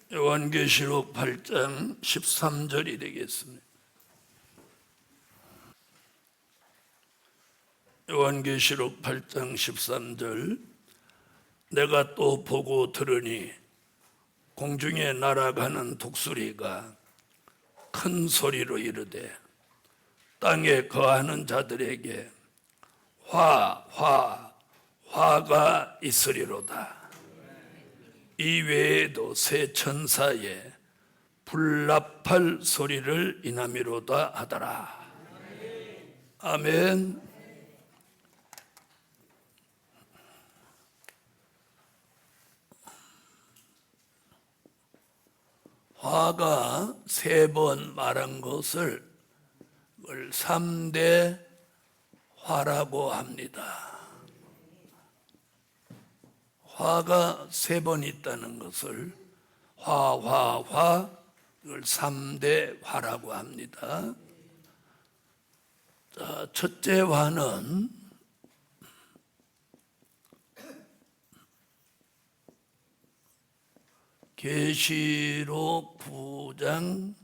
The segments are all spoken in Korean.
요한계시록 8장 13절이 되겠습니다. 요한계시록 8장 13절. 내가 또 보고 들으니 공중에 날아가는 독수리가 큰 소리로 이르되 땅에 거하는 자들에게 화가 있으리로다. 이 외에도 새 천사의 불납할 소리를 인함이로다 하더라. 아멘. 화가 세 번 말한 것을 3대 화라고 합니다. 화가 세 번 있다는 것을 이걸 3대 화라고 합니다. 자, 첫째 화는 계시록 9장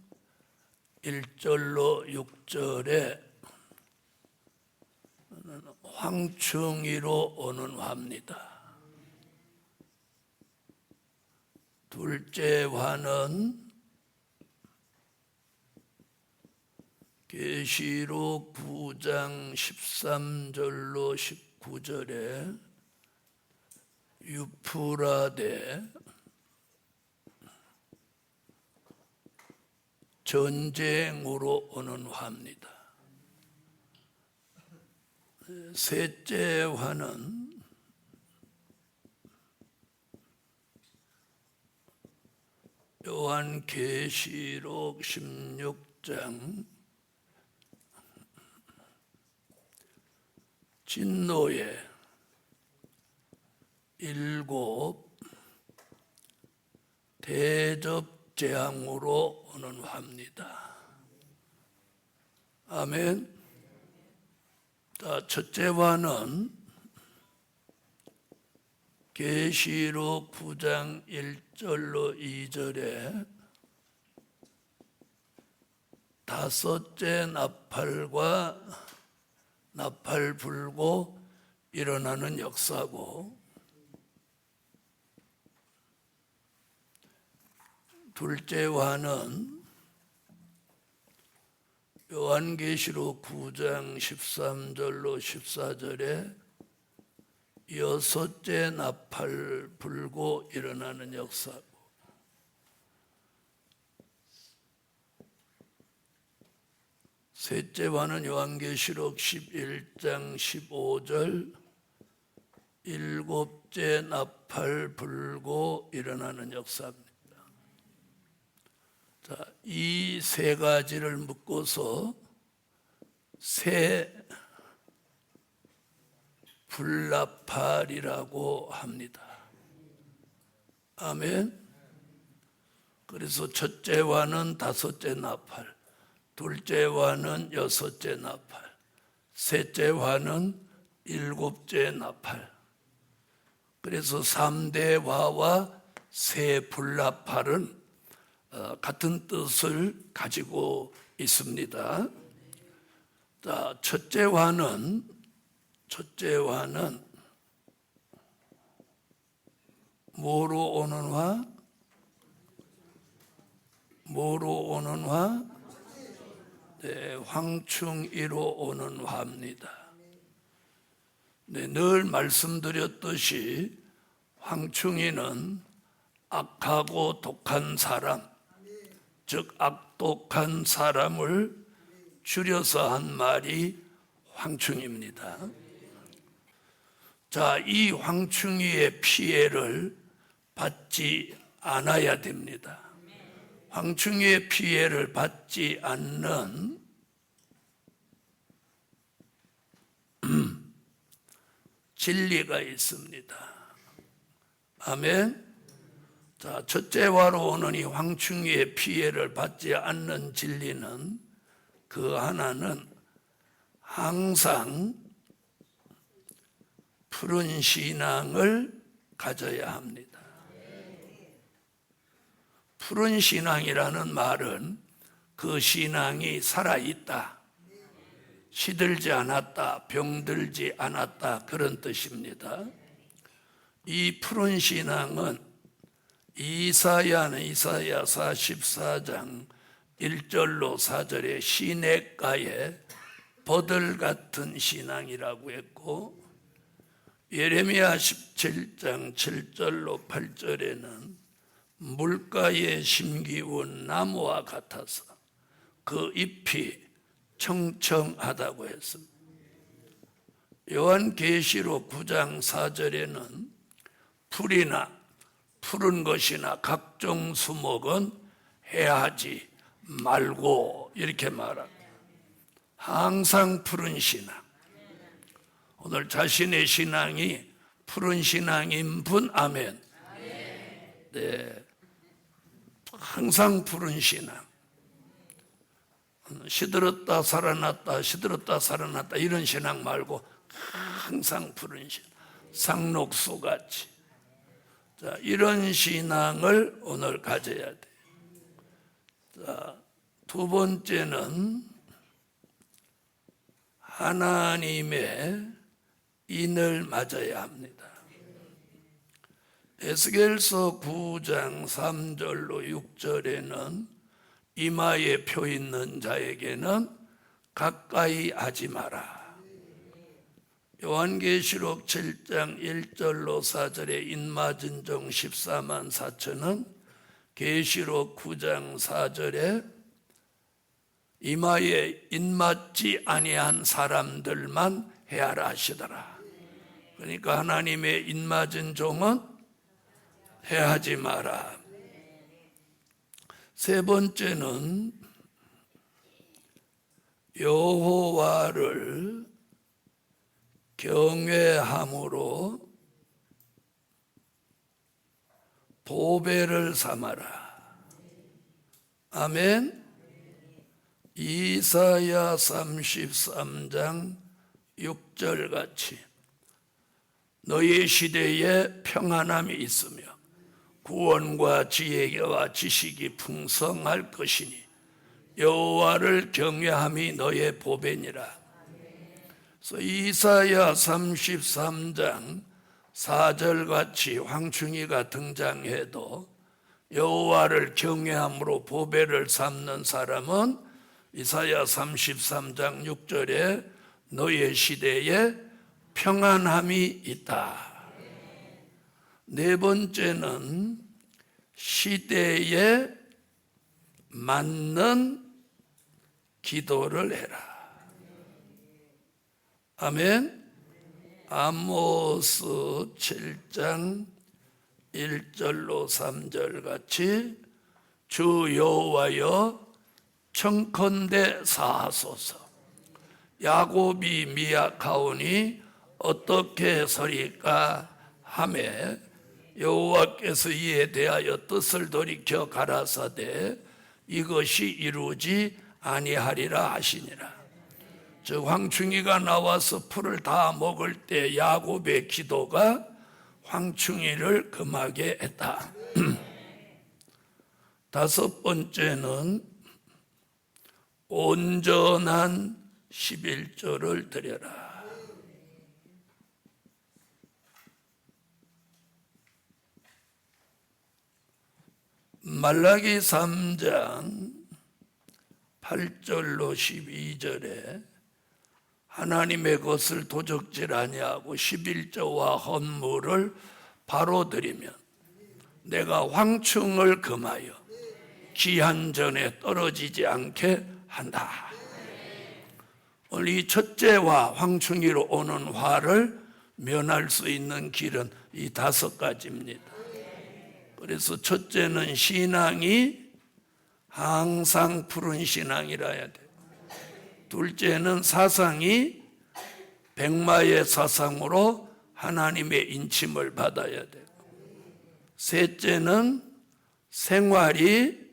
1절로 6절에 황충이로 오는 화입니다. 둘째 화는 계시록 9장 13절로 19절에 유프라데 전쟁으로 오는 화입니다. 셋째 화는 요한계시록 16장 진노의 7 대접재앙으로 오는 화입니다. 아멘. 자, 첫째 화는 계시록 9장 1절로 2절에 다섯째 나팔과 나팔 불고 일어나는 역사고, 둘째 화는 요한계시록 9장 13절로 14절에 여섯째 나팔 불고 일어나는 역사고, 셋째 화는 요한계시록 11장 15절 일곱째 나팔 불고 일어나는 역사입니다. 자, 이 세 가지를 묶어서 새 불나팔이라고 합니다. 아멘. 그래서 첫째 화는 다섯째 나팔, 둘째 화는 여섯째 나팔, 셋째 화는 일곱째 나팔. 그래서 3대 화와 새 불나팔은 같은 뜻을 가지고 있습니다. 자, 첫째 화는 뭐로 오는 화? 네, 황충이로 오는 화입니다. 네, 늘 말씀드렸듯이 황충이는 악하고 독한 사람, 즉 악독한 사람을 줄여서 한 말이 황충입니다. 자, 이 황충이의 피해를 받지 않아야 됩니다. 황충이의 피해를 받지 않는 진리가 있습니다. 아멘. 자, 첫째 화로 오는 이 황충이의 피해를 받지 않는 진리는 그 하나는 항상 푸른 신앙을 가져야 합니다. 푸른 신앙이라는 말은 그 신앙이 살아있다, 시들지 않았다, 병들지 않았다, 그런 뜻입니다. 이 푸른 신앙은 이사야는 이사야 44장 1절로 4절에 시냇가에 버들 같은 신앙이라고 했고, 예레미야 17장 7절로 8절에는 물가에 심기운 나무와 같아서 그 잎이 청청하다고 했습니다. 요한계시록 9장 4절에는 풀이나 푸른 것이나 각종 수목은 해하지 말고 이렇게 말합니다. 항상 푸른 신앙. 오늘 자신의 신앙이 푸른 신앙인 분, 아멘. 네, 항상 푸른 신앙. 시들었다 살아났다 시들었다 살아났다 이런 신앙 말고 항상 푸른 신앙, 상록수같이. 자, 이런 신앙을 오늘 가져야 돼. 자, 두 번째는 하나님의 인을 맞아야 합니다. 에스겔서 9장 3절로 6절에는 이마에 표 있는 자에게는 가까이 하지 마라. 요한계시록 7장 1절로 4절에 인맞은 종 14만 4천은 계시록 9장 4절에 이마에 인맞지 아니한 사람들만 해하라 하시더라. 그러니까 하나님의 인맞은 종은 해하지 마라. 세 번째는 여호와를 경외함으로 보배를 삼아라. 아멘. 이사야 33장 6절 같이 너희 시대에 평안함이 있으며 구원과 지혜와 지식이 풍성할 것이니 여호와를 경외함이 너의 보배니라. 그래서 이사야 33장 4절 같이 황충이가 등장해도 여호와를 경외함으로 보배를 삼는 사람은 이사야 33장 6절에 너의 시대에 평안함이 있다. 네 번째는 시대에 맞는 기도를 해라. 아멘. 아모스 7장 1절로 3절 같이 주 여호와여 청컨대 사하소서. 야곱이 미약하오니 어떻게 서리까 하매 여호와께서 이에 대하여 뜻을 돌이켜 가라사대 이것이 이루지 아니하리라 하시니라. 즉 황충이가 나와서 풀을 다 먹을 때 야곱의 기도가 황충이를 금하게 했다. 다섯 번째는 온전한 11조를 드려라. 말라기 3장 8절로 12절에 하나님의 것을 도적질 아니하고 11조와 헌물을 바로 드리면 내가 황충을 금하여 기한 전에 떨어지지 않게 한다. 오늘 이 첫째와 황충이로 오는 화를 면할 수 있는 길은 이 5가지입니다. 그래서 첫째는 신앙이 항상 푸른 신앙이라 해야 돼요. 둘째는 사상이 백마의 사상으로 하나님의 인침을 받아야 돼요. 셋째는 생활이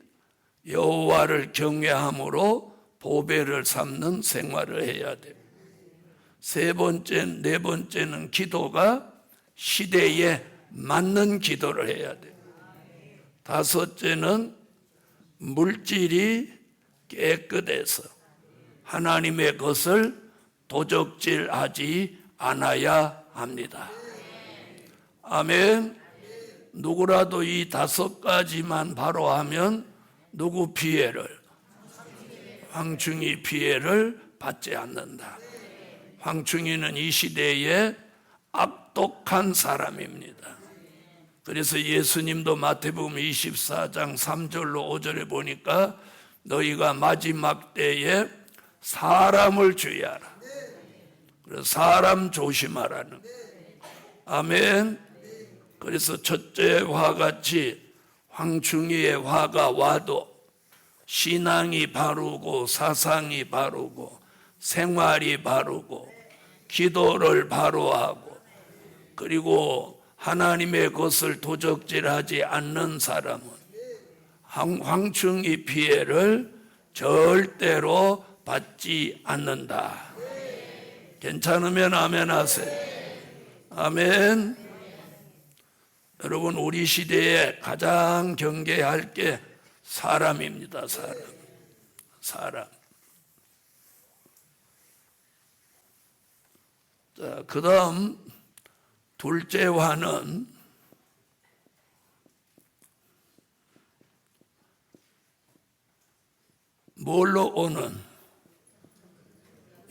여호와를 경외함으로 보배를 삼는 생활을 해야 돼요. 네 번째는 기도가 시대에 맞는 기도를 해야 돼요. 다섯째는 물질이 깨끗해서 하나님의 것을 도적질하지 않아야 합니다. 아멘. 누구라도 이 5가지만 바로 하면 누구 피해를? 황충이 피해를 받지 않는다. 황충이는 이 시대에 악독한 사람입니다. 그래서 예수님도 마태복음 24장 3절로 5절에 보니까 너희가 마지막 때에 사람을 주의하라. 그래서 사람 조심하라는. 아멘. 그래서 첫째 화같이 황충이의 화가 와도 신앙이 바르고 사상이 바르고 생활이 바르고 기도를 바로 하고 그리고 하나님의 것을 도적질하지 않는 사람은 황충이 피해를 절대로 받지 않는다. 괜찮으면 아멘 하세요. 아멘. 여러분, 우리 시대에 가장 경계할 게 사람입니다. 사람. 자, 그 다음 둘째 화는 뭘로 오는?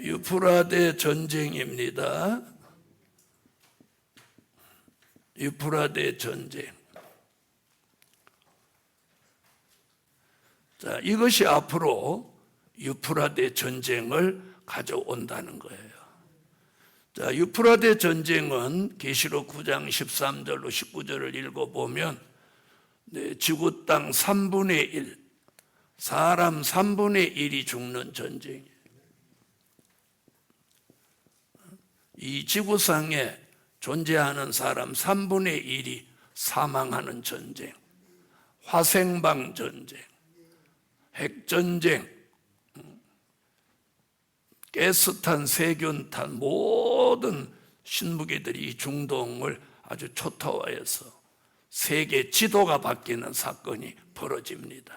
유프라데 전쟁입니다. 유프라데 전쟁. 자, 이것이 앞으로 유프라데 전쟁을 가져온다는 거예요. 자, 유프라데 전쟁은 계시록 9장 13절로 19절을 읽어보면 지구 땅 3분의 1, 사람 3분의 1이 죽는 전쟁이에요. 이 지구상에 존재하는 사람 3분의 1이 사망하는 전쟁, 화생방 전쟁, 핵전쟁, 가스탄, 세균탄 모든 신무기들이 이 중동을 아주 초토화해서 세계 지도가 바뀌는 사건이 벌어집니다.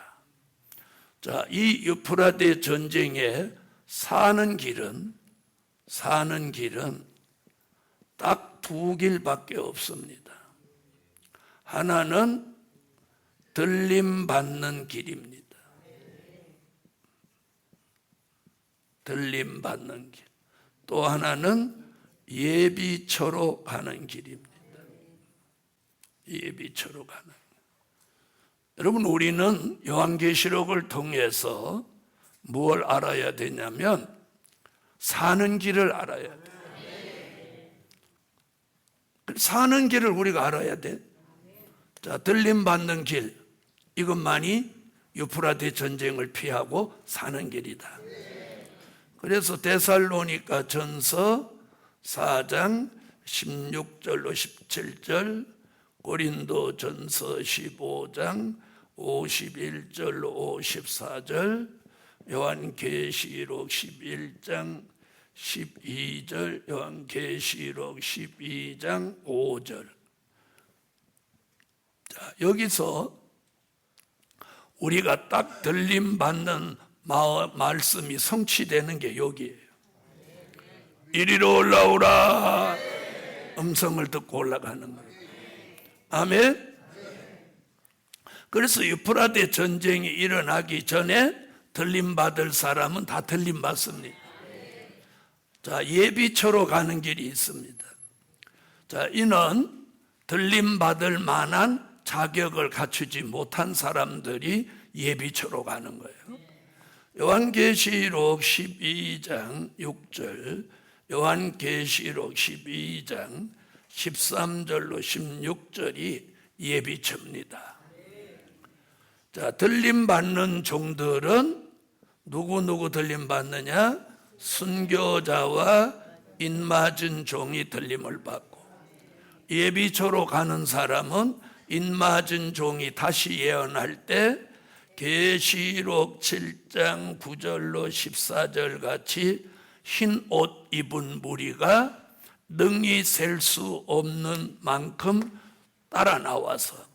자, 이 유프라데 전쟁에 사는 길은 딱 2길밖에 없습니다. 하나는 들림받는 길입니다. 들림받는 길. 또 하나는 예비처로 가는 길입니다. 예비처로 가는 길. 여러분, 우리는 요한계시록을 통해서 뭘 알아야 되냐면 사는 길을 알아야 돼요. 사는 길을 우리가 알아야 돼. 자, 들림받는 길, 이것만이 유프라데 전쟁을 피하고 사는 길이다. 그래서 데살로니가 전서 4장 16절로 17절, 고린도 전서 15장 51절로 54절, 요한계시록 11장 12절, 요한계시록 12장 5절. 자, 여기서 우리가 딱 들림받는 말씀이 성취되는 게 여기예요. 이리로 올라오라. 음성을 듣고 올라가는 거예요. 아멘. 그래서 유프라데 전쟁이 일어나기 전에 들림받을 사람은 다 들림받습니다. 자, 예비처로 가는 길이 있습니다. 자, 이는 들림받을 만한 자격을 갖추지 못한 사람들이 예비처로 가는 거예요. 요한계시록 12장 6절, 요한계시록 12장 13절로 16절이 예비처입니다. 자, 들림받는 종들은 누구 들림받느냐? 순교자와 인맞은 종이 들림을 받고, 예비처로 가는 사람은 인맞은 종이 다시 예언할 때 계시록 7장 9절로 14절 같이 흰 옷 입은 무리가 능히 셀 수 없는 만큼 따라 나와서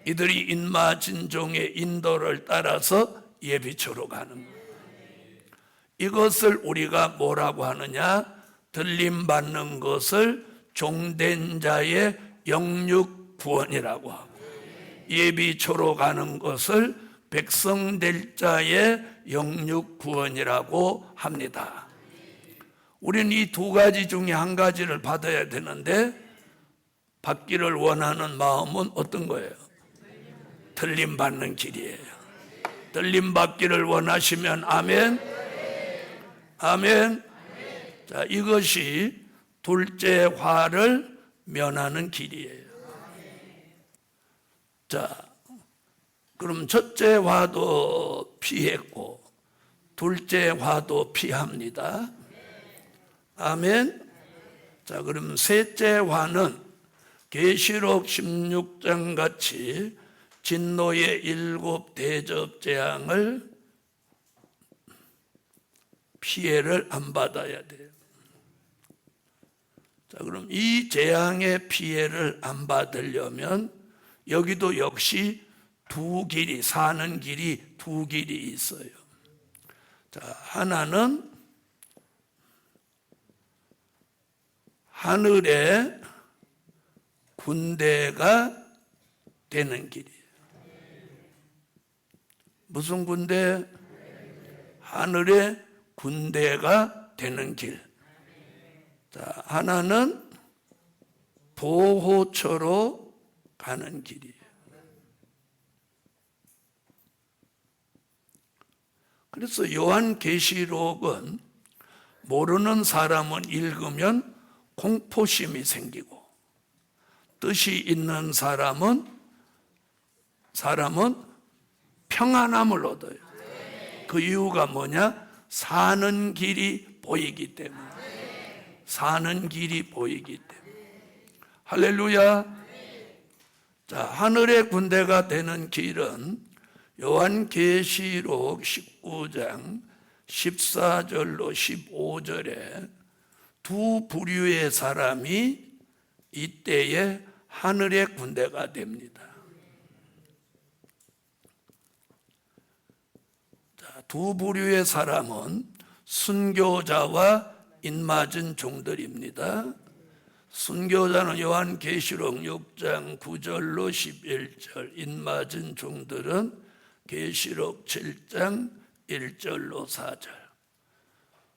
이들이 인마진종의 인도를 따라서 예비초로 가는 거예요. 이것을 우리가 뭐라고 하느냐? 들림받는 것을 종된 자의 영육 구원이라고 하고, 예비초로 가는 것을 백성될 자의 영육 구원이라고 합니다. 우리는 이 두 가지 중에 한 가지를 받아야 되는데, 받기를 원하는 마음은 어떤 거예요? 들림받는 길이에요. 들림받기를 원하시면 아멘. 아멘. 자, 이것이 둘째 화를 면하는 길이에요. 자, 그럼 첫째 화도 피했고 둘째 화도 피합니다. 아멘. 자, 그럼 셋째 화는 계시록 16장 같이 진노의 7 대접 재앙을 피해를 안 받아야 돼요. 자, 그럼 이 재앙의 피해를 안 받으려면 여기도 역시 두 길이, 사는 길이 두 길이 있어요. 자, 하나는 하늘의 군대가 되는 길이에요. 무슨 군대? 하늘의 군대가 되는 길. 자, 하나는 보호처로 가는 길이에요. 그래서 요한계시록은 모르는 사람은 읽으면 공포심이 생기고, 뜻이 있는 사람은 평안함을 얻어요. 그 이유가 뭐냐? 사는 길이 보이기 때문에. 사는 길이 보이기 때문에. 할렐루야. 자, 하늘의 군대가 되는 길은 요한계시록 19장 14절로 15절에 두 부류의 사람이 이때에 하늘의 군대가 됩니다. 자, 두 부류의 사람은 순교자와 인맞은 종들입니다. 순교자는 요한계시록 6장 9절로 11절, 인맞은 종들은 계시록 7장 1절로 4절.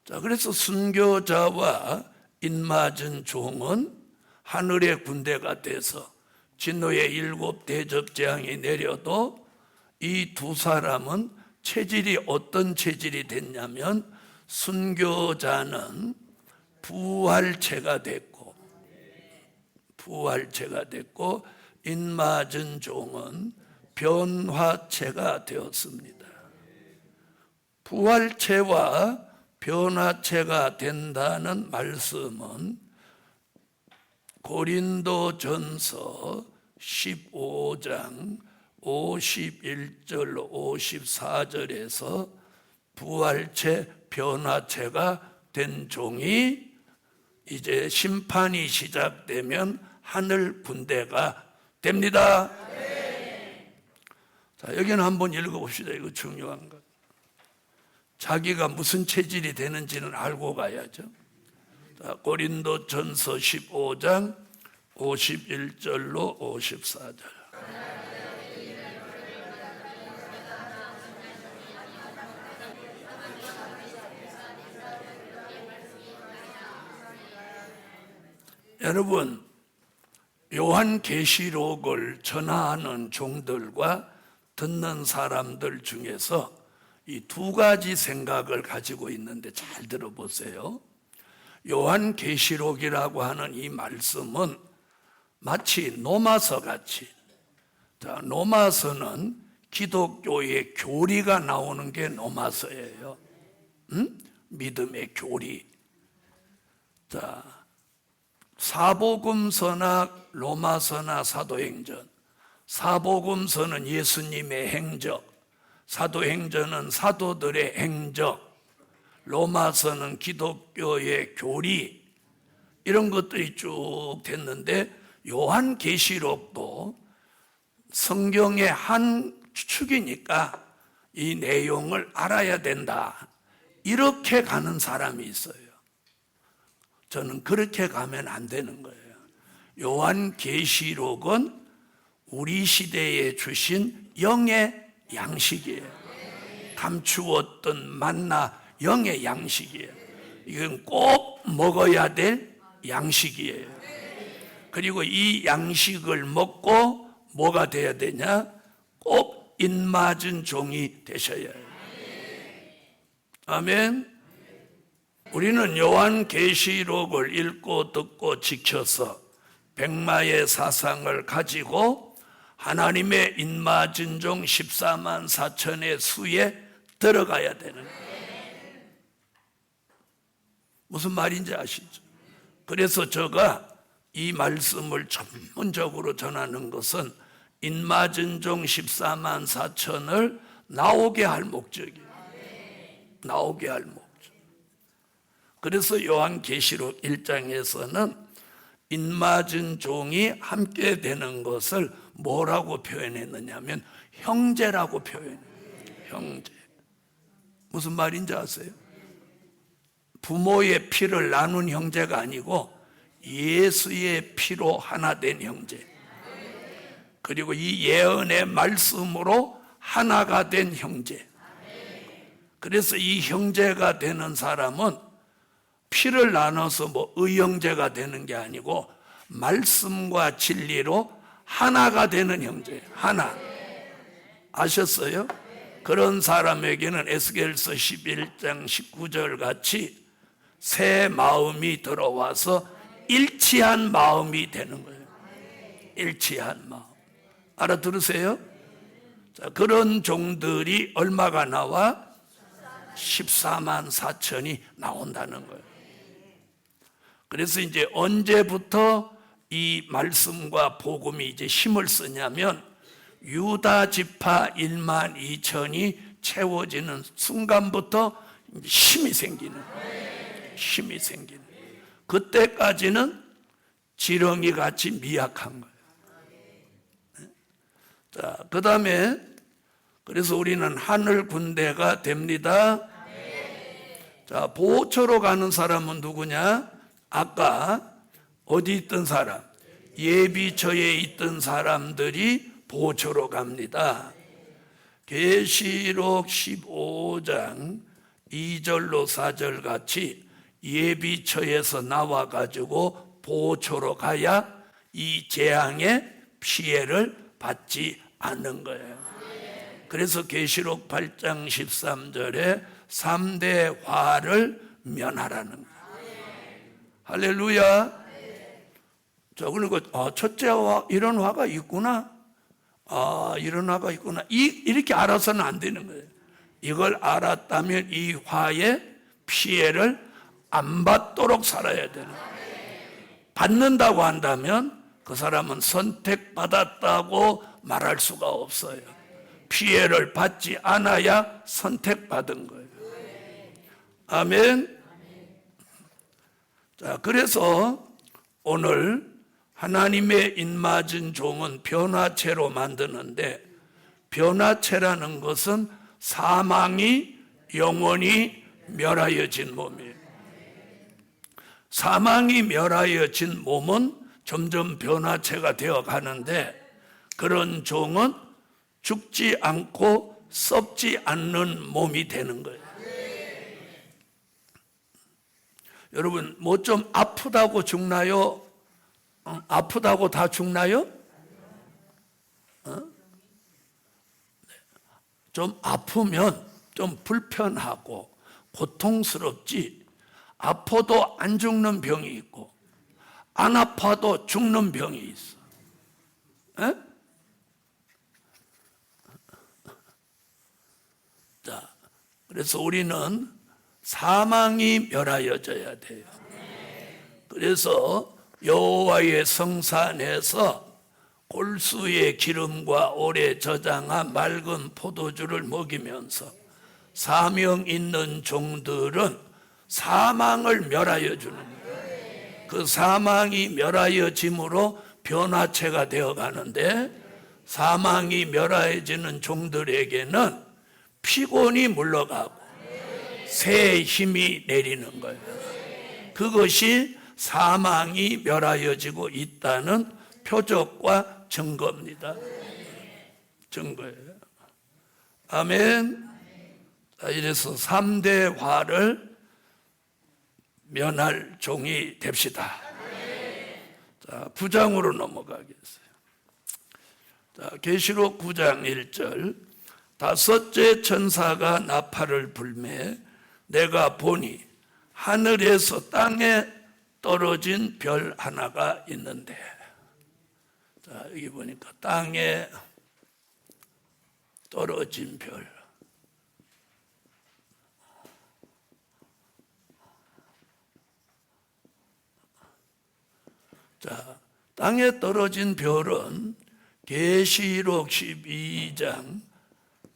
자, 그래서 순교자와 인맞은 종은 하늘의 군대가 돼서 진노의 7 대접 재앙이 내려도 이 두 사람은 체질이 어떤 체질이 됐냐면, 순교자는 부활체가 됐고 인맞은 종은 변화체가 되었습니다. 부활체와 변화체가 된다는 말씀은 고린도전서 15장 51절로 54절에서 부활체, 변화체가 된 종이 이제 심판이 시작되면 하늘 군대가 됩니다. 자, 여기는 한번 읽어봅시다. 이거 중요한 것. 자기가 무슨 체질이 되는지는 알고 가야죠. 자, 고린도전서 15장 51절로 54절. 여러분, 요한계시록을 전하는 종들과 듣는 사람들 중에서 이 두 가지 생각을 가지고 있는데 잘 들어보세요. 요한계시록이라고 하는 이 말씀은 마치 노마서 같이, 자, 노마서는 기독교의 교리가 나오는 게 노마서예요. 믿음의 교리. 자, 사복음서나 로마서나 사도행전, 사복음서는 예수님의 행적, 사도행전은 사도들의 행적, 로마서는 기독교의 교리, 이런 것들이 쭉 됐는데 요한계시록도 성경의 한 축이니까 이 내용을 알아야 된다. 이렇게 가는 사람이 있어요. 저는 그렇게 가면 안 되는 거예요. 요한계시록은 우리 시대에 주신 영의 양식이에요. 감추었던 만나 영의 양식이에요. 이건 꼭 먹어야 될 양식이에요. 그리고 이 양식을 먹고 뭐가 돼야 되냐? 꼭 입맞은 종이 되셔야 해요. 아멘. 우리는 요한계시록을 읽고 듣고 지켜서 백마의 사상을 가지고 하나님의 입맞은 종 14만 4천의 수에 들어가야 되는 거예요. 무슨 말인지 아시죠? 그래서 제가 이 말씀을 전문적으로 전하는 것은 입맞은 종 14만 4천을 나오게 할 목적이에요. 나오게 할 목적. 그래서 요한계시록 1장에서는 입맞은 종이 함께 되는 것을 뭐라고 표현했느냐면 형제라고 표현해요. 형제. 무슨 말인지 아세요? 부모의 피를 나눈 형제가 아니고 예수의 피로 하나 된 형제. 그리고 이 예언의 말씀으로 하나가 된 형제. 그래서 이 형제가 되는 사람은 피를 나눠서 뭐 의형제가 되는 게 아니고 말씀과 진리로 하나가 되는 형제. 하나. 아셨어요? 그런 사람에게는 에스겔서 11장 19절 같이 새 마음이 들어와서 일치한 마음이 되는 거예요. 일치한 마음. 알아들으세요? 자, 그런 종들이 얼마가 나와? 14만 4천이 나온다는 거예요. 그래서 이제 언제부터 이 말씀과 복음이 이제 힘을 쓰냐면 유다 지파 1만 2천이 채워지는 순간부터 힘이 생기는 거예요. 힘이 생기는. 그때까지는 지렁이 같이 미약한 거예요. 자, 그 다음에 그래서 우리는 하늘 군대가 됩니다. 자, 보초로 가는 사람은 누구냐? 아까 어디 있던 사람? 예비처에 있던 사람들이 보초로 갑니다. 계시록 15장 2절로 4절 같이 예비처에서 나와가지고 보초로 가야 이 재앙의 피해를 받지 않는 거예요. 그래서 계시록 8장 13절에 3대 화를 면하라는 거예요. 할렐루야. 자, 그리고 첫째 화, 이런 화가 있구나. 이런 화가 있구나. 이렇게 알아서는 안 되는 거예요. 이걸 알았다면 이 화의 피해를 안 받도록 살아야 되는 거예요. 받는다고 한다면 그 사람은 선택받았다고 말할 수가 없어요. 피해를 받지 않아야 선택받은 거예요. 아멘. 자, 그래서 오늘 하나님의 입맞은 종은 변화체로 만드는데, 변화체라는 것은 사망이 영원히 멸하여진 몸이에요. 사망이 멸하여진 몸은 점점 변화체가 되어 가는데, 그런 종은 죽지 않고 썩지 않는 몸이 되는 거예요. 여러분, 뭐 좀 아프다고 죽나요? 아프다고 다 죽나요? 좀 아프면 좀 불편하고 고통스럽지, 아파도 안 죽는 병이 있고 안 아파도 죽는 병이 있어. 에? 자, 그래서 우리는 사망이 멸하여져야 돼요. 그래서 여호와의 성산에서 골수의 기름과 오래 저장한 맑은 포도주를 먹이면서 사명 있는 종들은 사망을 멸하여 주는 거예요. 그 사망이 멸하여짐으로 변화체가 되어 가는데, 사망이 멸하여지는 종들에게는 피곤이 물러가고 새 힘이 내리는 거예요. 그것이 사망이 멸하여지고 있다는 표적과 증거입니다. 증거예요. 아멘. 자, 이래서 3대 화를 면할 종이 됩시다. 자, 9장으로 넘어가겠어요. 자, 계시록 9장 1절. 다섯째 천사가 나팔을 불매 내가 보니 하늘에서 땅에 떨어진 별 하나가 있는데, 자, 여기 보니까 땅에 떨어진 별. 자, 땅에 떨어진 별은 계시록 12장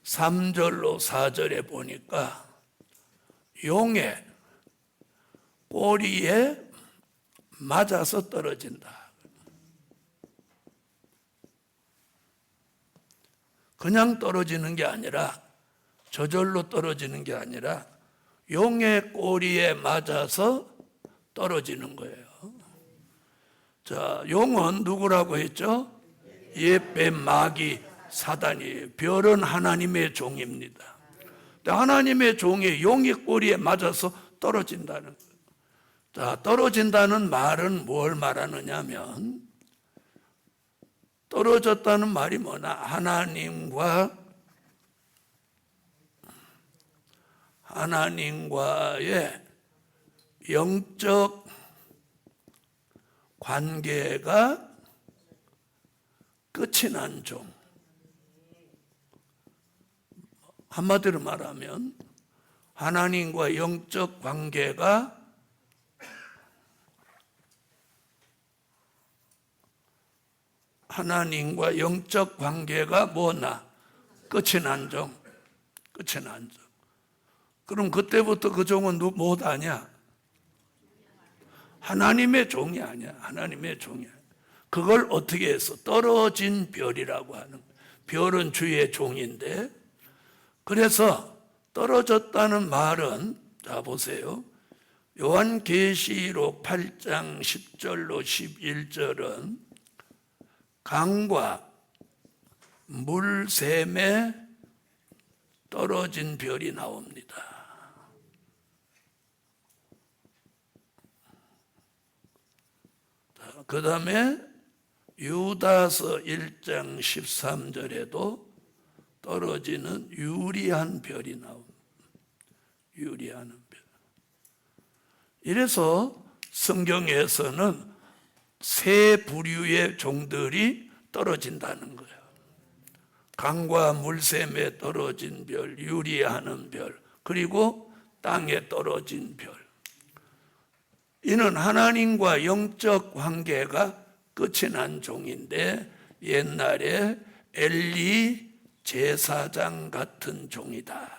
3절로 4절에 보니까 용의 꼬리에 맞아서 떨어진다. 그냥 떨어지는 게 아니라, 저절로 떨어지는 게 아니라 용의 꼬리에 맞아서 떨어지는 거예요. 자, 용은 누구라고 했죠? 옛뱀 마귀 사단이에요. 별은 하나님의 종입니다. 하나님의 종이 용의 꼬리에 맞아서 떨어진다는 거예요. 자, 떨어진다는 말은 뭘 말하느냐면, 떨어졌다는 말이 뭐냐? 하나님과의 영적 관계가 끝이 난 종. 한마디로 말하면 하나님과 영적 관계가 뭐나? 끝이 난 종. 끝이 난 종. 그럼 그때부터 그 종은 뭐하냐? 하나님의 종이 아니야. 하나님의 종이야. 그걸 어떻게 해서 떨어진 별이라고 하는 거예요. 별은 주의 종인데, 그래서 떨어졌다는 말은, 자 보세요. 요한계시록 8장 10절로 11절은 강과 물샘에 떨어진 별이 나옵니다. 그 다음에 유다서 1장 13절에도 떨어지는 유리한 별이 나옵니다. 유리한 별. 이래서 성경에서는 세 부류의 종들이 떨어진다는 거예요. 강과 물샘에 떨어진 별, 유리하는 별, 그리고 땅에 떨어진 별. 이는 하나님과 영적 관계가 끝이 난 종인데, 옛날에 엘리 제사장 같은 종이다.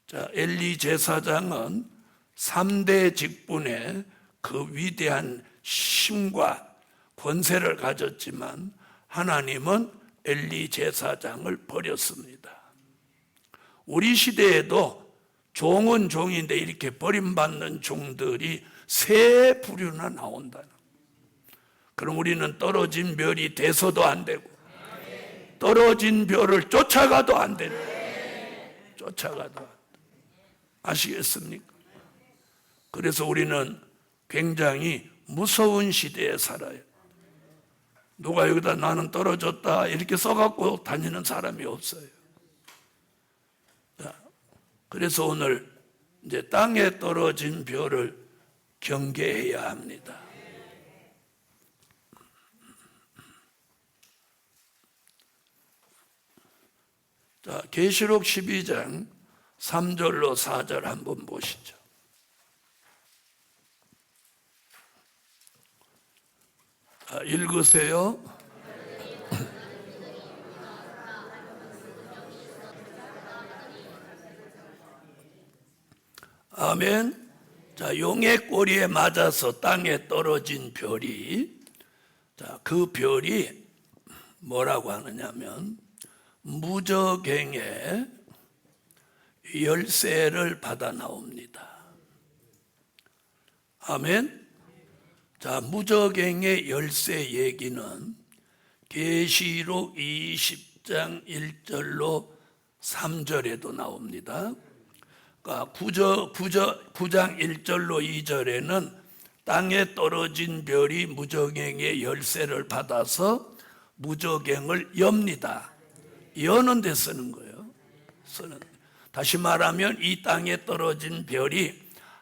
자, 엘리 제사장은 3대 직분의 그 위대한 힘과 권세를 가졌지만 하나님은 엘리 제사장을 버렸습니다. 우리 시대에도 종은 종인데 이렇게 버림받는 종들이 세 부류나 나온다는. 그럼 우리는 떨어진 별이 돼서도 안 되고, 떨어진 별을 쫓아가도 안 되는. 쫓아가도 안 돼. 아시겠습니까? 그래서 우리는 굉장히 무서운 시대에 살아요. 누가 여기다 나는 떨어졌다 이렇게 써갖고 다니는 사람이 없어요. 그래서 오늘 이제 땅에 떨어진 별을 경계해야 합니다. 자, 계시록 12장 3절로 4절 한번 보시죠. 자, 읽으세요. 아멘. 자, 용의 꼬리에 맞아서 땅에 떨어진 별이, 자, 그 별이 뭐라고 하느냐면 무저갱의 열쇠를 받아 나옵니다. 아멘. 자, 무저갱의 열쇠 얘기는 계시록 20장 1절로 3절에도 나옵니다. 그러니까 9장 1절로 2절에는 땅에 떨어진 별이 무저갱의 열쇠를 받아서 무저갱을 엽니다. 여는 데 쓰는 거예요. 다시 말하면 이 땅에 떨어진 별이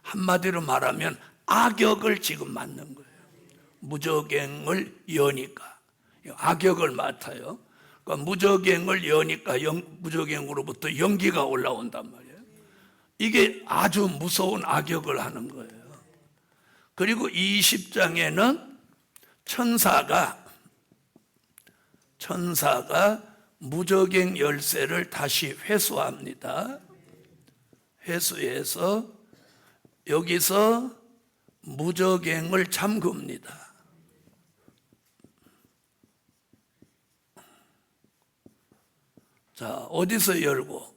한마디로 말하면 악역을 지금 맡는 거예요. 무저갱을 여니까 악역을 맡아요. 그러니까 무저갱을 여니까 무저갱으로부터 연기가 올라온단 말이에요. 이게 아주 무서운 악역을 하는 거예요. 그리고 20장에는 천사가 무저갱 열쇠를 다시 회수합니다. 회수해서 여기서 무저갱을 잠굽니다. 자, 어디서 열고?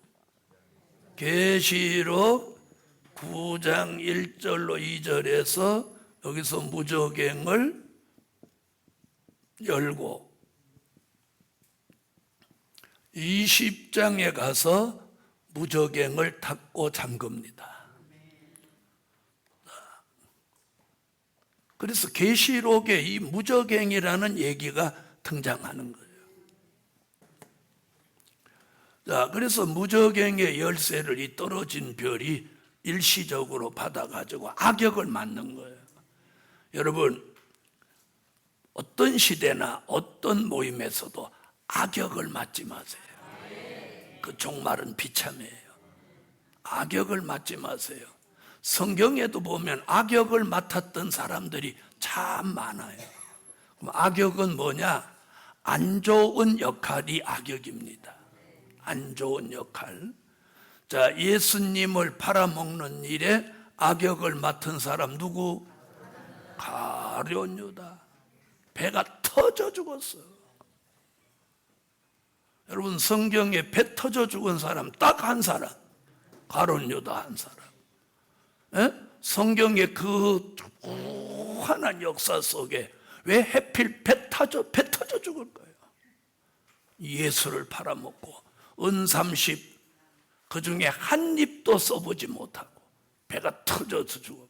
계시록 9장 1절로 2절에서 여기서 무저갱을 열고 20장에 가서 무저갱을 닫고 잠급니다. 그래서 계시록에 이 무저갱이라는 얘기가 등장하는 거예요. 자, 그래서 무저갱의 열쇠를 이 떨어진 별이 일시적으로 받아가지고 악역을 맡는 거예요. 여러분, 어떤 시대나 어떤 모임에서도 악역을 맡지 마세요. 그 종말은 비참해요. 악역을 맡지 마세요. 성경에도 보면 악역을 맡았던 사람들이 참 많아요. 그럼 악역은 뭐냐? 안 좋은 역할이 악역입니다. 안 좋은 역할. 자, 예수님을 팔아먹는 일에 악역을 맡은 사람 누구? 가룟 유다. 배가 터져 죽었어. 여러분, 성경에 배 터져 죽은 사람 딱 한 사람, 가룟 유다 한 사람. 에? 성경의 그 환한 역사 속에 왜 하필 배 터져 죽을 거예요? 예수를 팔아먹고 은 30, 그 중에 한 입도 써보지 못하고 배가 터져서 죽어.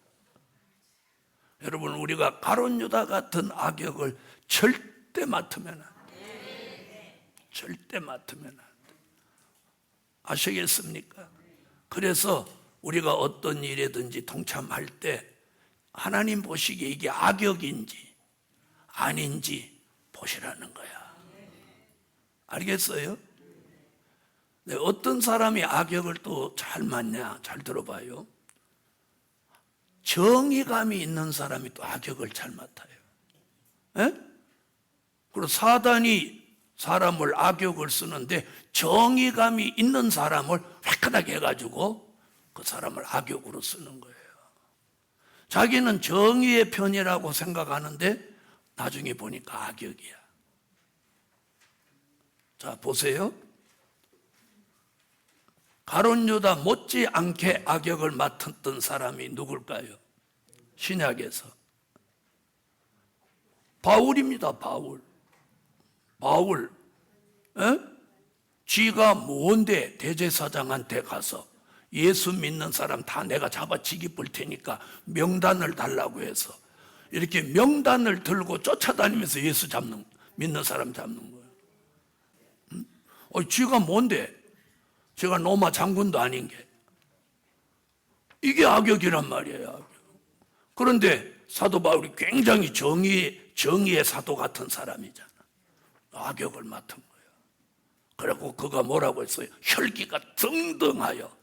여러분, 우리가 가룟 유다 같은 악역을 절대 맡으면 안 돼. 절대 맡으면 안 돼. 아시겠습니까? 그래서 우리가 어떤 일에든지 동참할 때 하나님 보시기에 이게 악역인지 아닌지 보시라는 거야. 알겠어요? 네, 어떤 사람이 악역을 또 잘 맡냐? 잘 들어봐요. 정의감이 있는 사람이 또 악역을 잘 맡아요. 에? 그리고 사단이 사람을 악역을 쓰는데 정의감이 있는 사람을 획하게 해가지고 그 사람을 악역으로 쓰는 거예요. 자기는 정의의 편이라고 생각하는데 나중에 보니까 악역이야. 자, 보세요. 가룟 유다 못지않게 악역을 맡았던 사람이 누굴까요? 신약에서 바울입니다. 바울. 에? 쥐가 뭔데 대제사장한테 가서 예수 믿는 사람 다 내가 잡아 지기 볼 테니까 명단을 달라고 해서 이렇게 명단을 들고 쫓아다니면서 예수 믿는 사람 잡는 거예요. 쥐가 뭔데? 제가 로마 장군도 아닌 게. 이게 악역이란 말이에요. 악역. 그런데 사도 바울이 굉장히 정의의 사도 같은 사람이잖아. 악역을 맡은 거예요. 그리고 그가 뭐라고 했어요? 혈기가 등등하여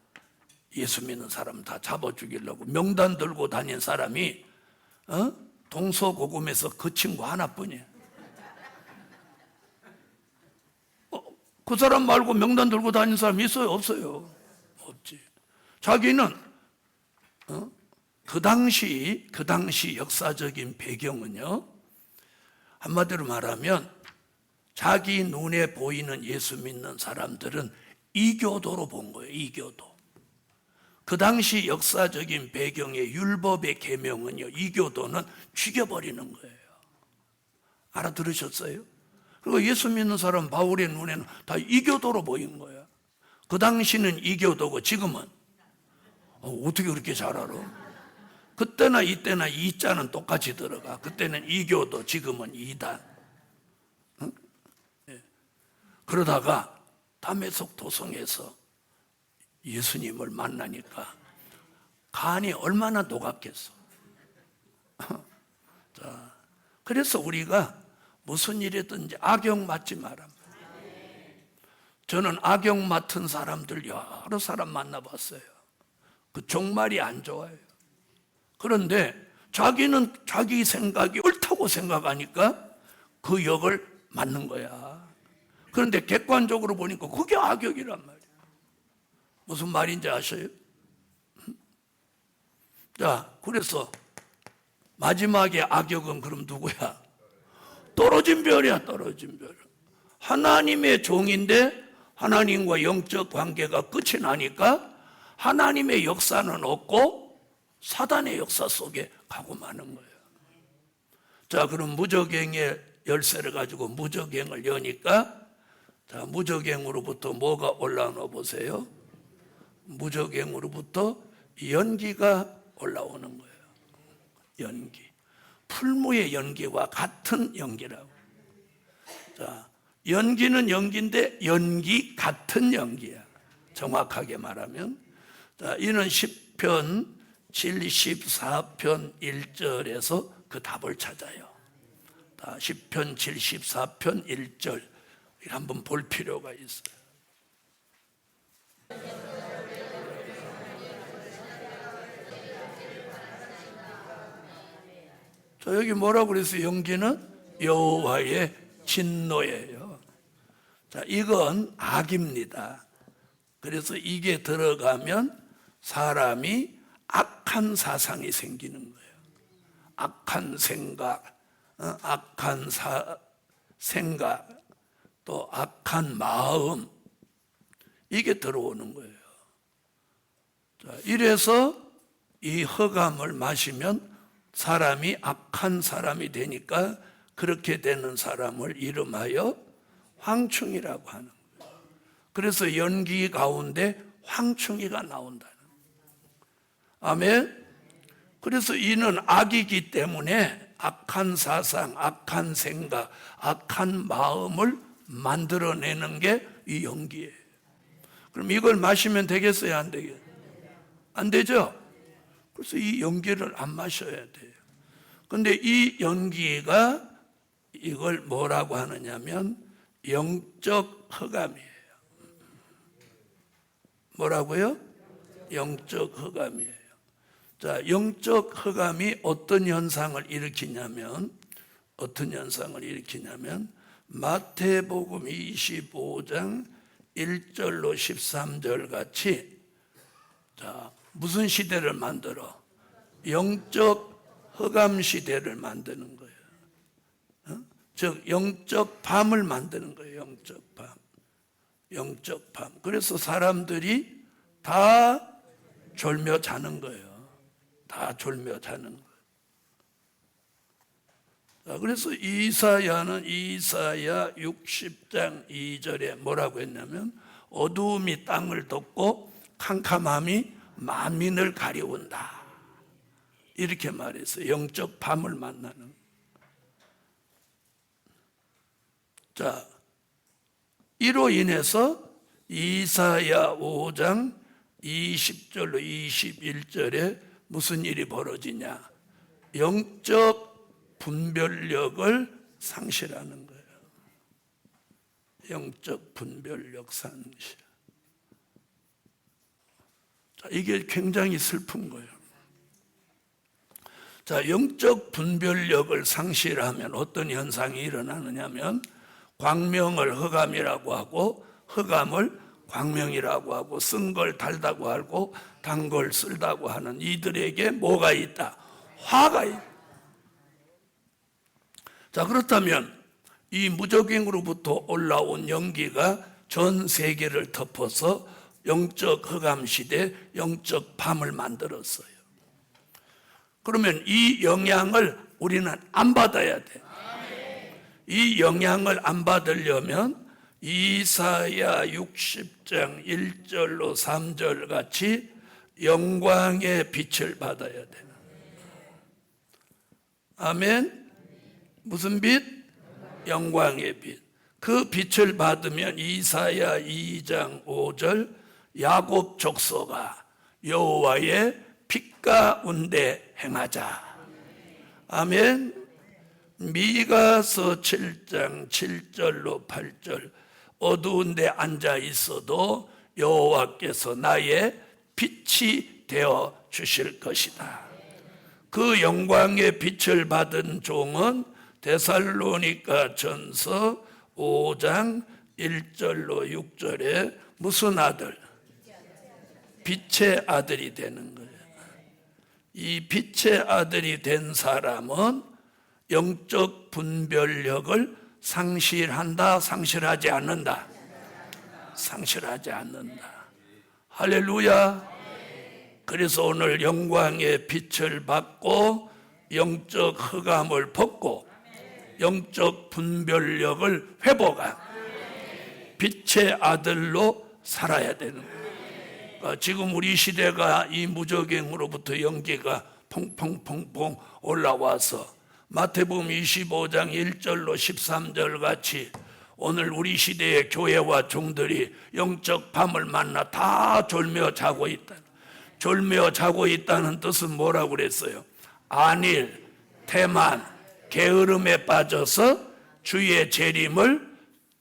예수 믿는 사람 다 잡아 죽이려고 명단 들고 다닌 사람이 동서고금에서 그 친구 하나뿐이에요. 그 사람 말고 명단 들고 다니는 사람이 있어요? 없어요? 없지. 자기는 그 당시 역사적인 배경은요, 한마디로 말하면 자기 눈에 보이는 예수 믿는 사람들은 이교도로 본 거예요. 이교도. 그 당시 역사적인 배경의 율법의 계명은요, 이교도는 죽여버리는 거예요. 알아들으셨어요? 그리고 예수 믿는 사람 바울의 눈에는 다 이교도로 보인 거야. 그 당시는 이교도고 지금은 어떻게 그렇게 잘 알아? 그때나 이때나 이자는 똑같이 들어가. 그때는 이교도, 지금은 이단. 응? 네. 그러다가 다메섹 도성에서 예수님을 만나니까 간이 얼마나 녹았겠어. 자, 그래서 우리가 무슨 일이든지 악역 맞지 마라. 저는 악역 맡은 사람들 여러 사람 만나봤어요. 그 종말이 안 좋아요. 그런데 자기는 자기 생각이 옳다고 생각하니까 그 역을 맡는 거야. 그런데 객관적으로 보니까 그게 악역이란 말이야. 무슨 말인지 아셔요? 자, 그래서 마지막에 악역은 그럼 누구야? 떨어진 별이야, 떨어진 별. 하나님의 종인데 하나님과 영적 관계가 끝이 나니까 하나님의 역사는 없고 사단의 역사 속에 가고 마는 거예요. 자, 그럼 무적행의 열쇠를 가지고 무적행을 여니까, 자, 무적행으로부터 뭐가 올라오나 보세요. 무적행으로부터 연기가 올라오는 거예요. 연기. 풀무의 연기와 같은 연기라고. 자, 연기는 연기인데 연기 같은 연기야. 정확하게 말하면. 자, 이는 시편 74편 1절에서 그 답을 찾아요. 시편 74편 1절 한번 볼 필요가 있어요. 자, 여기 뭐라고 그랬어요? 연기는 여호와의 진노예요. 자, 이건 악입니다. 그래서 이게 들어가면 사람이 악한 사상이 생기는 거예요. 악한 생각, 악한 생각, 또 악한 마음, 이게 들어오는 거예요. 자, 이래서 이 흑암을 마시면 사람이 악한 사람이 되니까 그렇게 되는 사람을 이름하여 황충이라고 하는 거예요. 그래서 연기 가운데 황충이가 나온다는 거예요. 아멘. 그래서 이는 악이기 때문에 악한 사상, 악한 생각, 악한 마음을 만들어내는 게 이 연기예요. 그럼 이걸 마시면 되겠어요? 안 되겠어요? 안 되죠? 그래서 이 연기를 안 마셔야 돼요. 근데 이 연기가 이걸 뭐라고 하느냐면 영적 흑암이에요. 뭐라고요? 영적 흑암이에요. 자, 영적 흑암이 어떤 현상을 일으키냐면 마태복음 25장 1절로 13절 같이, 자, 무슨 시대를 만들어? 영적 흑암 시대를 만드는 거예요. 즉 영적 밤을 만드는 거예요. 영적 밤. 그래서 사람들이 다 졸며 자는 거예요. 다 졸며 자는 거예요. 자, 그래서 이사야는 이사야 60장 2절에 뭐라고 했냐면 어두움이 땅을 덮고 캄캄함이 만민을 가려운다. 이렇게 말했어요. 영적 밤을 만나는. 자, 이로 인해서 이사야 5장 20절로 21절에 무슨 일이 벌어지냐? 영적 분별력을 상실하는 거예요. 영적 분별력 상실. 자, 이게 굉장히 슬픈 거예요. 자, 영적 분별력을 상실하면 어떤 현상이 일어나느냐면 광명을 흑암이라고 하고 흑암을 광명이라고 하고 쓴 걸 달다고 하고 단 걸 쓸다고 하는 이들에게 뭐가 있다? 화가 있다. 자, 그렇다면 이 무적행으로부터 올라온 연기가 전 세계를 덮어서 영적 흑암 시대, 영적 밤을 만들었어요. 그러면 이 영향을 우리는 안 받아야 돼. 이 영향을 안 받으려면 이사야 60장 1절로 3절 같이 영광의 빛을 받아야 되는. 아멘. 무슨 빛? 영광의 빛. 그 빛을 받으면 이사야 2장 5절 야곱 족속아 여호와의 빛 가운데 행하자. 아멘. 미가서 7장 7절로 8절 어두운 데 앉아 있어도 여호와께서 나의 빛이 되어 주실 것이다. 그 영광의 빛을 받은 종은 데살로니가 전서 5장 1절로 6절에 무슨 아들? 빛의 아들이 되는 거예요. 이 빛의 아들이 된 사람은 영적 분별력을 상실한다, 상실하지 않는다? 상실하지 않는다. 할렐루야. 그래서 오늘 영광의 빛을 받고 영적 흑암을 벗고 영적 분별력을 회복한 빛의 아들로 살아야 되는 거예요. 지금 우리 시대가 이 무적행으로부터 연기가 퐁퐁퐁퐁 올라와서 마태복음 25장 1절로 13절 같이 오늘 우리 시대의 교회와 종들이 영적 밤을 만나 다 졸며 자고 있다. 졸며 자고 있다는 뜻은 뭐라고 그랬어요? 안일, 태만, 게으름에 빠져서 주의 재림을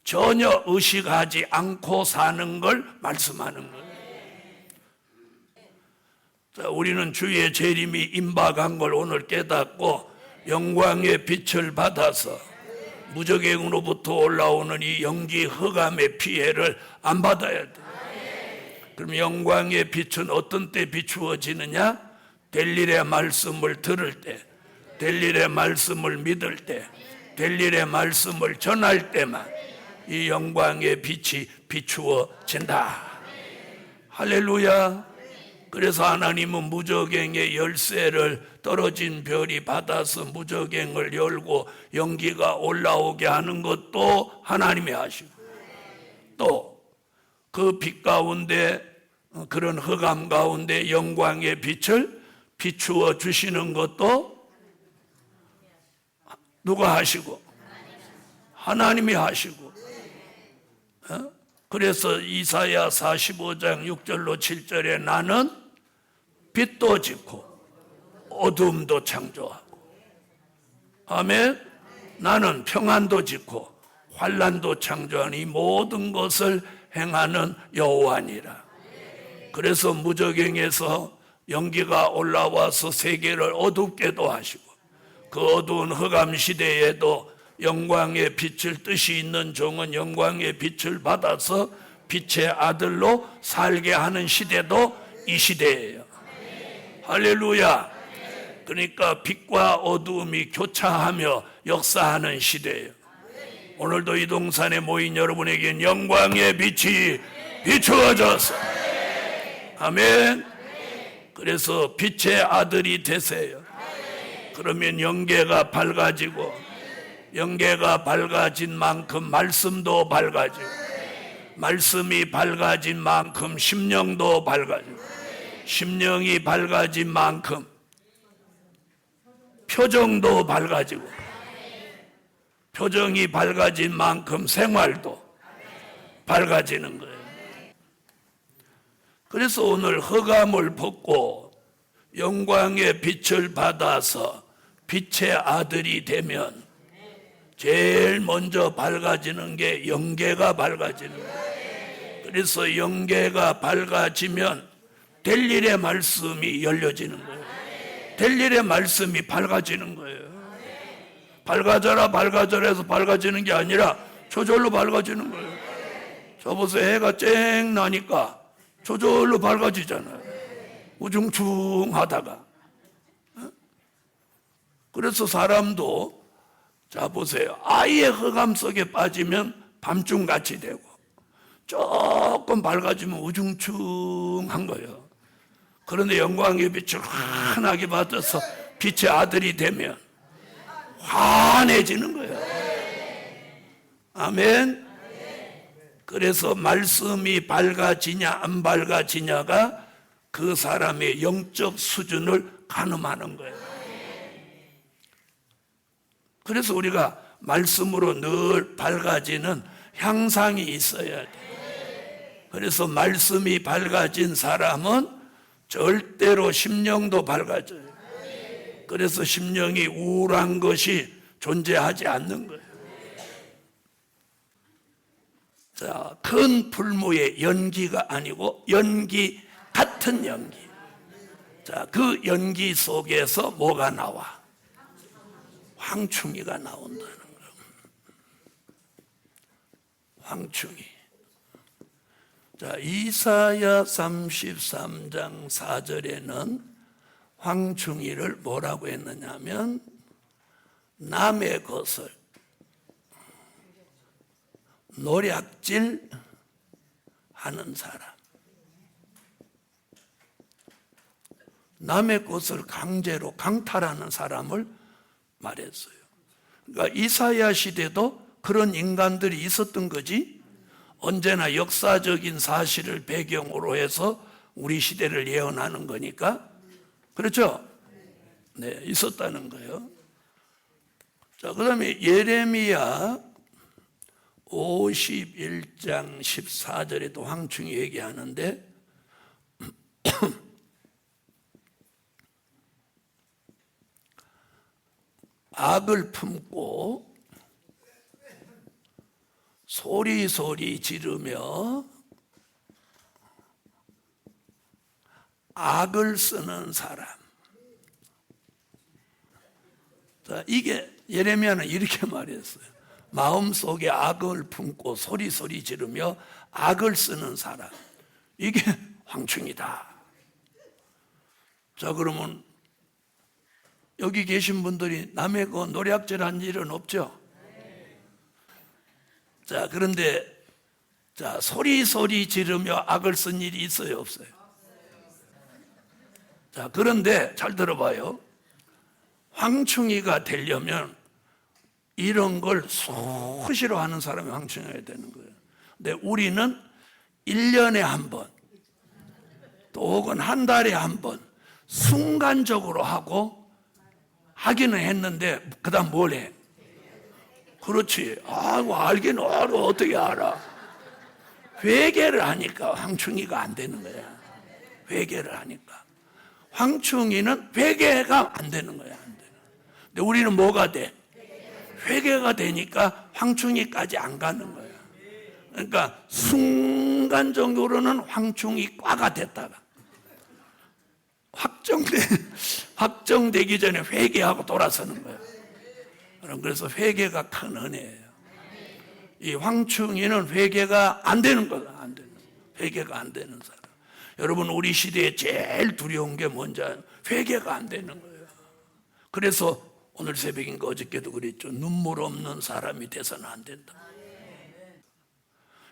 전혀 의식하지 않고 사는 걸 말씀하는 거예요. 자, 우리는 주의 재림이 임박한 걸 오늘 깨닫고 영광의 빛을 받아서 무적행으로부터 올라오는 이 영기 흑암의 피해를 안 받아야 돼. 그럼 영광의 빛은 어떤 때 비추어지느냐? 될 일의 말씀을 들을 때, 될 일의 말씀을 믿을 때, 될 일의 말씀을 전할 때만 이 영광의 빛이 비추어진다. 할렐루야. 그래서 하나님은 무적행의 열쇠를 떨어진 별이 받아서 무적행을 열고 연기가 올라오게 하는 것도 하나님이 하시고, 또 그 빛 가운데, 그런 흑암 가운데 영광의 빛을 비추어 주시는 것도 누가 하시고? 하나님이 하시고. 그래서 이사야 45장 6절로 7절에 나는 빛도 짓고 어둠도 창조하고, 아멘. 나는 평안도 짓고 환난도 창조하는 이 모든 것을 행하는 여호와니라. 그래서 무적행에서 연기가 올라와서 세계를 어둡게도 하시고 그 어두운 흑암 시대에도 영광의 빛을 뜻이 있는 종은 영광의 빛을 받아서 빛의 아들로 살게 하는 시대도 이 시대예요. 할렐루야. 그러니까 빛과 어두움이 교차하며 역사하는 시대예요. 오늘도 이 동산에 모인 여러분에겐 영광의 빛이 비추어져서, 아멘. 그래서 빛의 아들이 되세요. 그러면 영계가 밝아지고, 영계가 밝아진 만큼 말씀도 밝아지고, 말씀이 밝아진 만큼 심령도 밝아지고, 심령이 밝아진 만큼 표정도 밝아지고, 표정이 밝아진 만큼 생활도 밝아지는 거예요. 그래서 오늘 흑암을 벗고 영광의 빛을 받아서 빛의 아들이 되면 제일 먼저 밝아지는 게 영계가 밝아지는 거예요. 그래서 영계가 밝아지면 될 일의 말씀이 열려지는 거예요. 될 일의 말씀이 밝아지는 거예요. 밝아져라 밝아져라 해서 밝아지는 게 아니라 저절로 밝아지는 거예요. 저 보세요. 해가 쨍 나니까 저절로 밝아지잖아요. 우중충하다가. 그래서 사람도 자, 보세요. 아예 흑암 속에 빠지면 밤중같이 되고, 조금 밝아지면 우중충한 거예요. 그런데 영광의 빛을 환하게 받아서 빛의 아들이 되면 환해지는 거예요. 아멘. 그래서 말씀이 밝아지냐 안 밝아지냐가 그 사람의 영적 수준을 가늠하는 거예요. 그래서 우리가 말씀으로 늘 밝아지는 향상이 있어야 돼요. 그래서 말씀이 밝아진 사람은 절대로 심령도 밝아져요. 그래서 심령이 우울한 것이 존재하지 않는 거예요. 자, 큰 풀무의 연기가 아니고 연기 같은 연기. 자, 그 연기 속에서 뭐가 나와? 황충이가 나온다는 거예요. 황충이. 자, 이사야 33장 4절에는 황충이를 뭐라고 했느냐면 남의 것을 노략질 하는 사람, 남의 것을 강제로 강탈하는 사람을 말했어요. 그러니까 이사야 시대도 그런 인간들이 있었던 거지. 언제나 역사적인 사실을 배경으로 해서 우리 시대를 예언하는 거니까. 그렇죠? 네, 있었다는 거예요. 자, 그 다음에 예레미야 51장 14절에도 황충이 얘기하는데 악을 품고 소리 지르며 악을 쓰는 사람. 자, 이게 예레미야는 이렇게 말했어요. 마음속에 악을 품고 소리 지르며 악을 쓰는 사람. 이게 황충이다. 자, 그러면 여기 계신 분들이 남의 그 노략질한 일은 없죠? 자, 그런데 자, 소리 지르며 악을 쓴 일이 있어요, 없어요? 자, 그런데 잘 들어봐요. 황충이가 되려면 이런 걸 수시로 하는 사람이 황충이가 되는 거예요. 근데 우리는 1년에 한 번, 또 혹은 한 달에 한 번 순간적으로 하고 하기는 했는데 그 다음 뭘 해? 그렇지. 알긴 어떻게 알아? 회개를 하니까 황충이가 안 되는 거야. 회개를 하니까. 황충이는 회개가 안 되는 거야. 안 되는. 근데 우리는 뭐가 돼? 회개가 되니까 황충이까지 안 가는 거야. 그러니까 순간적으로는 황충이 꽈가 됐다가 확정되기 전에 회개하고 돌아서는 거예요. 그래서 회개가 큰 은혜예요. 이 황충이는 회개가 안 되는 거예요. 안 되는. 회개가 안 되는 사람. 여러분, 우리 시대에 제일 두려운 게 뭔지 아요? 회개가 안 되는 거예요. 그래서 오늘 새벽인가 어저께도 그랬죠. 눈물 없는 사람이 돼서는 안 된다.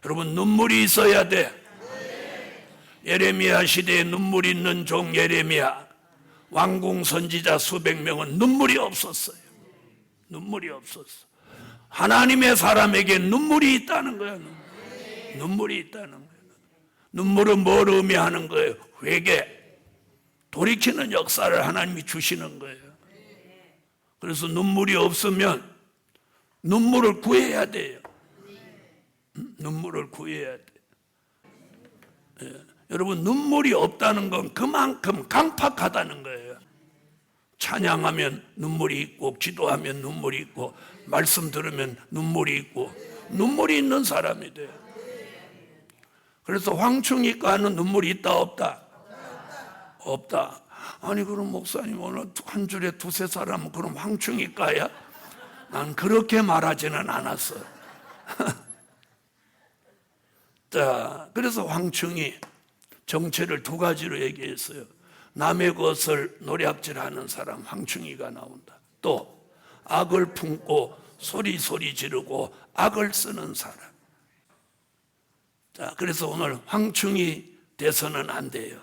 여러분, 눈물이 있어야 돼. 예레미야 시대에 눈물 있는 종 예레미야, 왕궁 선지자 수백 명은 눈물이 없었어요. 눈물이 없었어. 하나님의 사람에게 눈물이 있다는 거야. 눈물이 있다는 거야. 눈물은 뭘 의미하는 거예요? 회개, 돌이키는 역사를 하나님이 주시는 거예요. 그래서 눈물이 없으면 눈물을 구해야 돼요. 눈물을 구해야 돼. 예. 여러분, 눈물이 없다는 건 그만큼 강팍하다는 거예요. 찬양하면 눈물이 있고, 기도하면 눈물이 있고, 말씀 들으면 눈물이 있고, 눈물이 있는 사람이 돼요. 그래서 황충이과는 눈물이 있다 없다? 없다. 아니, 그럼 목사님 오늘 한 줄에 두세 사람은 그럼 황충이과야? 난 그렇게 말하지는 않았어요. 자, 그래서 황충이 정체를 두 가지로 얘기했어요. 남의 것을 노략질하는 사람, 황충이가 나온다. 또 악을 품고 소리 지르고 악을 쓰는 사람. 자, 그래서 오늘 황충이 돼서는 안 돼요.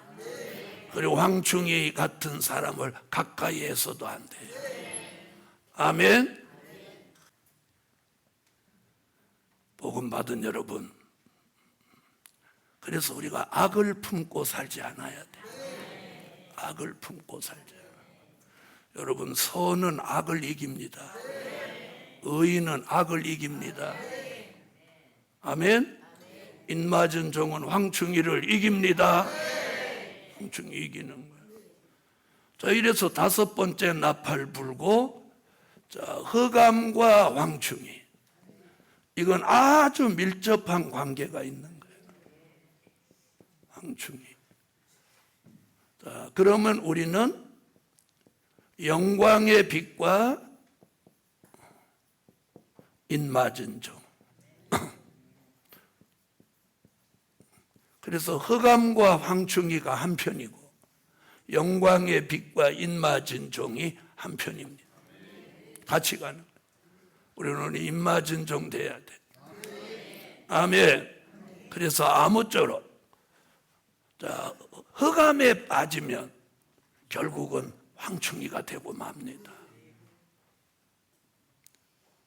그리고 황충이 같은 사람을 가까이 해서도 안 돼요. 아멘. 복음 받은 여러분, 그래서 우리가 악을 품고 살지 않아야 돼. 악을 품고 살자. 여러분, 선은 악을 이깁니다. 의인은 악을 이깁니다. 아멘. 인맞은 종은 황충이를 이깁니다. 황충이 이기는 거예요. 자, 이래서 다섯 번째 나팔 불고, 자, 흑암과 황충이, 이건 아주 밀접한 관계가 있는 거예요. 황충이. 자, 그러면 우리는 영광의 빛과 인맞은 종. 그래서 흑암과 황충이가 한편이고 영광의 빛과 인맞은 종이 한편입니다. 같이 가는 거예요. 우리는 인맞은 종 돼야 돼. 아멘. 그래서 아무쪼록, 자, 흑암에 빠지면 결국은 황충이가 되고 맙니다.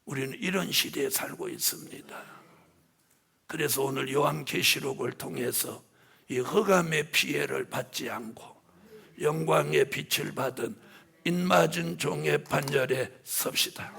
우리는 이런 시대에 살고 있습니다. 그래서 오늘 요한계시록을 통해서 이 흑암의 피해를 받지 않고 영광의 빛을 받은 인맞은 종의 반열에 섭시다.